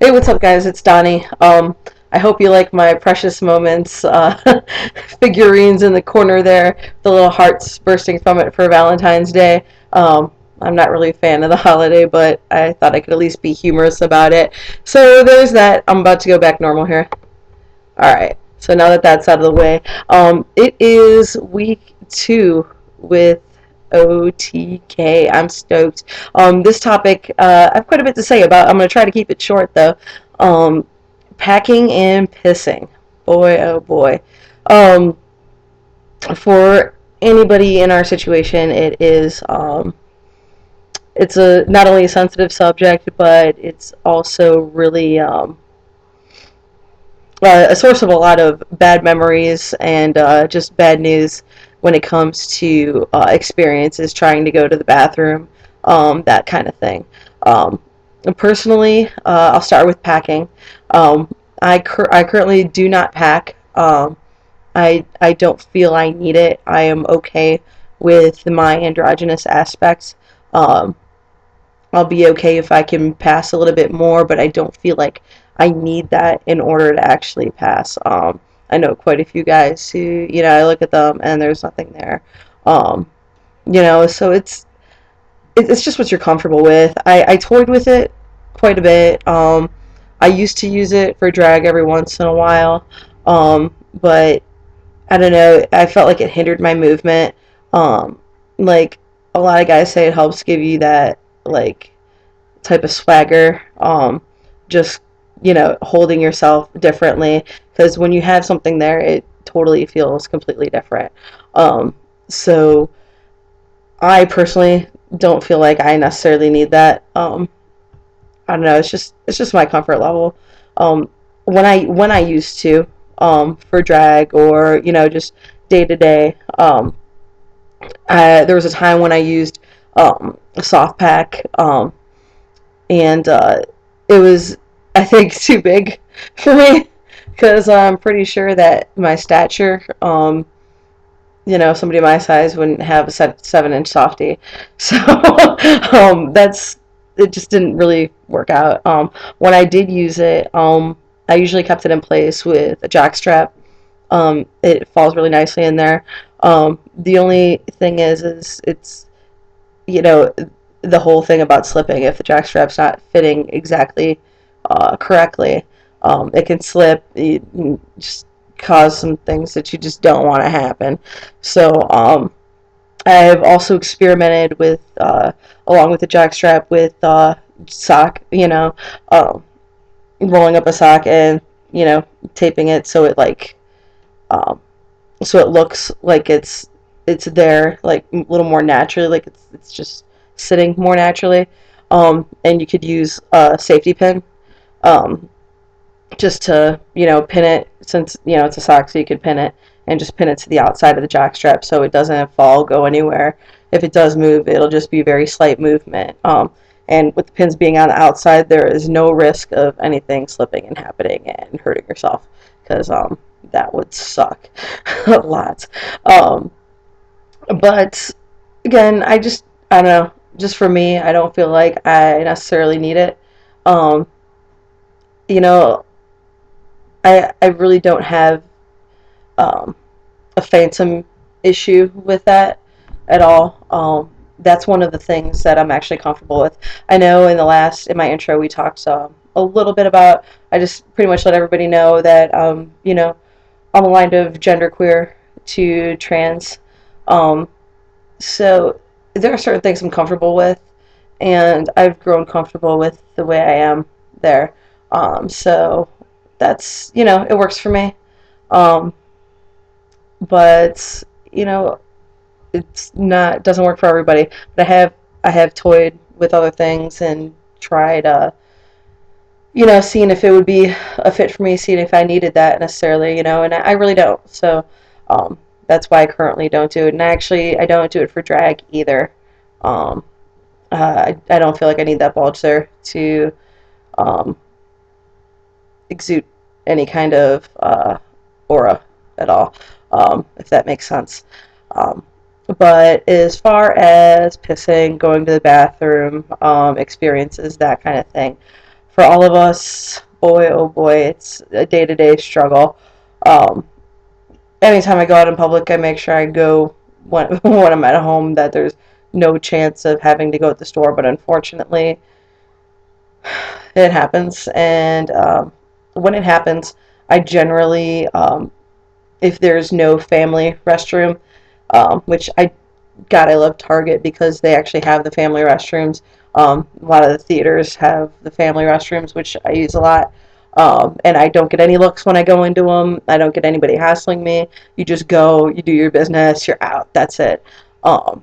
Hey, what's up, guys? It's Donnie. I hope you like my Precious Moments figurines in the corner there, the little hearts bursting from it for Valentine's Day. I'm not really a fan of the holiday, but I thought I could at least be humorous about it. So there's that. I'm about to go back normal here. All right. So now that that's out of the way, it is week 2 with OTK. I'm stoked. This topic, I have quite a bit to say about. I'm going to try to keep it short though. Um, Packing and pissing. Boy, oh boy. Um, for anybody in our situation, it's a not only a sensitive subject, but it's also really a source of a lot of bad memories and just bad news when it comes to experiences trying to go to the bathroom, that kind of thing. Um, Personally, I'll start with packing. I currently do not pack. I don't feel I need it. I am okay with my androgynous aspects. Um, I'll be okay if I can pass a little bit more, but I don't feel like I need that in order to actually pass. I know quite a few guys who, I look at them and there's nothing there. Um, so it's just what you're comfortable with. I toyed with it quite a bit. I used to use it for drag every once in a while, but I don't know. I felt like it hindered my movement. Like a lot of guys say, it helps give you that like type of swagger. Just holding yourself differently because when you have something there, it totally feels completely different. So I personally don't feel like I necessarily need that. I don't know. It's just my comfort level. Um, when I used to for drag or just day to day. There was a time when I used a soft pack, and it was, I think, too big for me because I'm pretty sure that my stature, somebody my size wouldn't have a 7-inch softie. So that's it. Just didn't really work out. When I did use it, I usually kept it in place with a jock strap. It falls really nicely in there. The only thing is it's you know the whole thing about slipping. If the jock strap's not fitting exactly correctly, it can slip. Just cause some things that you just don't want to happen. So I have also experimented with, along with the jock strap, with sock. Um, Rolling up a sock and taping it so it um, so it looks like it's there like a little more naturally, like it's just sitting more naturally. And you could use a safety pin, um, just to pin it, since it's a sock, so you could pin it and just pin it to the outside of the jock strap so it doesn't fall, go anywhere. If it does move, it'll just be very slight movement. And with the pins being on the outside, there is no risk of anything slipping and happening and hurting yourself, because that would suck a lot. Um, but again, I don't know. Just for me, I don't feel like I necessarily need it. Um, you know, I really don't have um, a phantom issue with that at all. That's one of the things that I'm actually comfortable with. I know in my intro, we talked a little bit about. I just pretty much let everybody know that on the line of genderqueer to trans. Um, so there are certain things I'm comfortable with, and I've grown comfortable with the way I am there. So that's it works for me. Um, but you know it's not doesn't work for everybody. But I have toyed with other things and tried seeing if it would be a fit for me, seeing if I needed that necessarily, and I really don't. So that's why I currently don't do it. And actually, I don't do it for drag either. Um, I don't feel like I need that bulge there to um, exude any kind of aura at all, if that makes sense. Um, but as far as pissing, going to the bathroom, experiences, that kind of thing, for all of us, boy, oh boy, it's a day-to-day struggle. Um, Anytime I go out in public, I make sure I go when, when I'm at home that there's no chance of having to go to the store, but unfortunately, it happens. And when it happens, I generally, if there's no family restroom, which God, I love Target because they actually have the family restrooms. A lot of the theaters have the family restrooms, which I use a lot. And I don't get any looks when I go into them. I don't get anybody hassling me. You just go, you do your business, you're out. That's it. Um,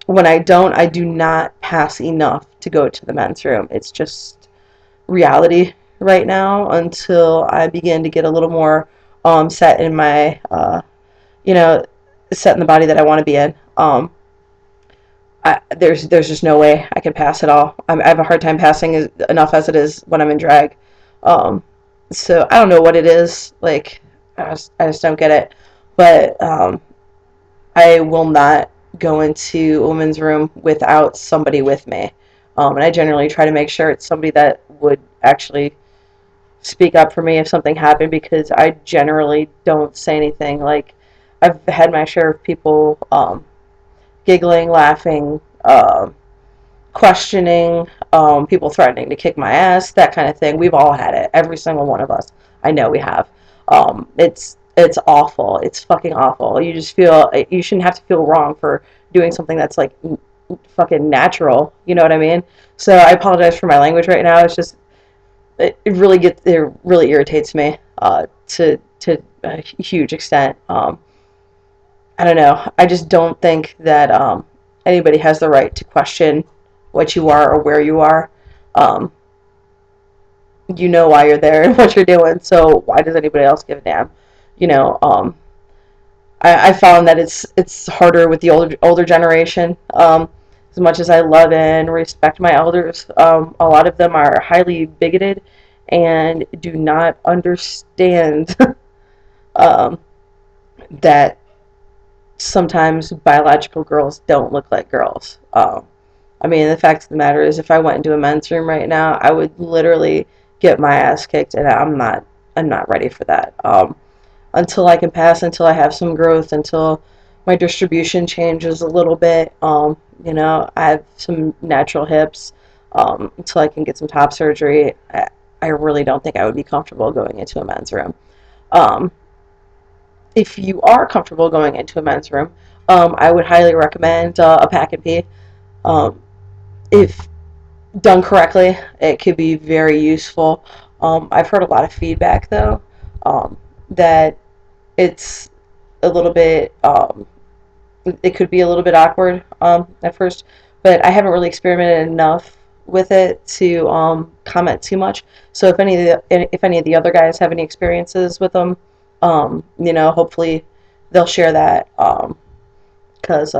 when I don't, I do not pass enough to go to the men's room. It's just reality right now until I begin to get a little more set in my, you know, set in the body that I want to be in. There's just no way I can pass it all. I have a hard time passing enough as it is when I'm in drag. Um, so I don't know what it is. Like I just don't get it. But I will not go into a women's room without somebody with me. And I generally try to make sure it's somebody that would actually speak up for me if something happened because I generally don't say anything. Like I've had my share of people giggling, laughing, questioning, people threatening to kick my ass, that kind of thing. We've all had it. Every single one of us. I know we have. It's awful. It's fucking awful. You just feel you shouldn't have to feel wrong for doing something that's like fucking natural. You know what I mean? So I apologize for my language right now. It's just it really irritates me to a huge extent. I don't know. I just don't think that anybody has the right to question what you are or where you are. Um, you know why you're there and what you're doing, so why does anybody else give a damn? You know, I found that it's harder with the older generation. As much as I love and respect my elders, a lot of them are highly bigoted and do not understand um, that sometimes biological girls don't look like girls. I mean, the fact of the matter is, if I went into a men's room right now, I would literally get my ass kicked, and I'm not ready for that. Until I can pass, until I have some growth, until my distribution changes a little bit. I have some natural hips. Until I can get some top surgery, I really don't think I would be comfortable going into a men's room. Um, if you are comfortable going into a men's room, I would highly recommend a pack and pee. Um, if done correctly, it could be very useful. I've heard a lot of feedback though, that it's a little bit, it could be a little bit awkward at first, but I haven't really experimented enough with it to comment too much. So if any of the other guys have any experiences with them, hopefully they'll share that because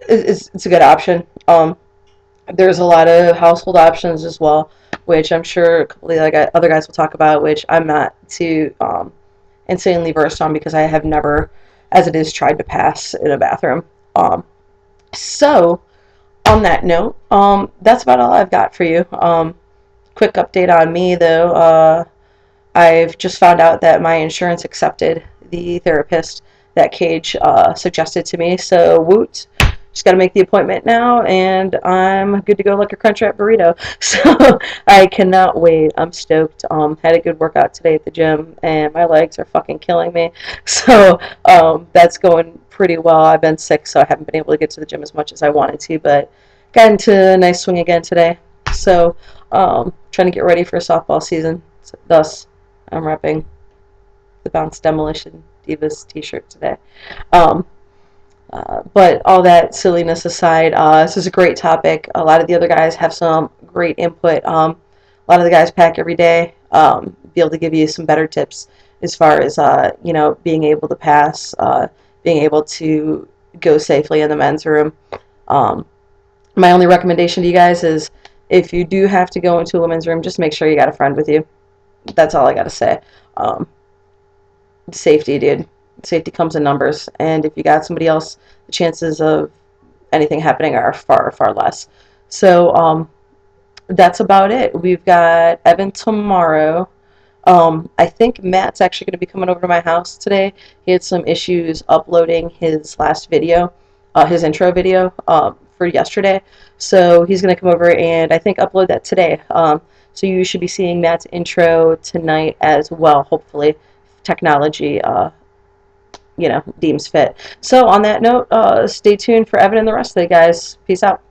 it's a good option. There's a lot of household options as well, which I'm sure a couple of the other guys will talk about, which I'm not too insanely versed on because I have never, as it is, tried to pass in a bathroom. So, on that note, that's about all I've got for you. Quick update on me, though. I've just found out that my insurance accepted the therapist that Cage suggested to me, so woot. Just got to make the appointment now, and I'm good to go like a Crunchwrap burrito. So I cannot wait. I'm stoked. Had a good workout today at the gym, and my legs are fucking killing me. So that's going pretty well. I've been sick, so I haven't been able to get to the gym as much as I wanted to, but got into a nice swing again today. So trying to get ready for softball season. Thus, I'm repping the Bounce Demolition Divas t-shirt today. Um, but all that silliness aside, this is a great topic. A lot of the other guys have some great input. A lot of the guys pack every day. Be able to give you some better tips as far as being able to pass, being able to go safely in the men's room. My only recommendation to you guys is if you do have to go into a women's room, just make sure you got a friend with you. That's all I gotta say. Um, Safety, dude. Safety comes in numbers, and if you got somebody else, the chances of anything happening are far, far less. So, that's about it. We've got Evan tomorrow. I think Matt's actually going to be coming over to my house today. He had some issues uploading his last video, his intro video, for yesterday. So he's going to come over and I think upload that today. So you should be seeing Matt's intro tonight as well, hopefully. Technology, deems fit. So on that note, stay tuned for Evan and the rest of the guys. Peace out.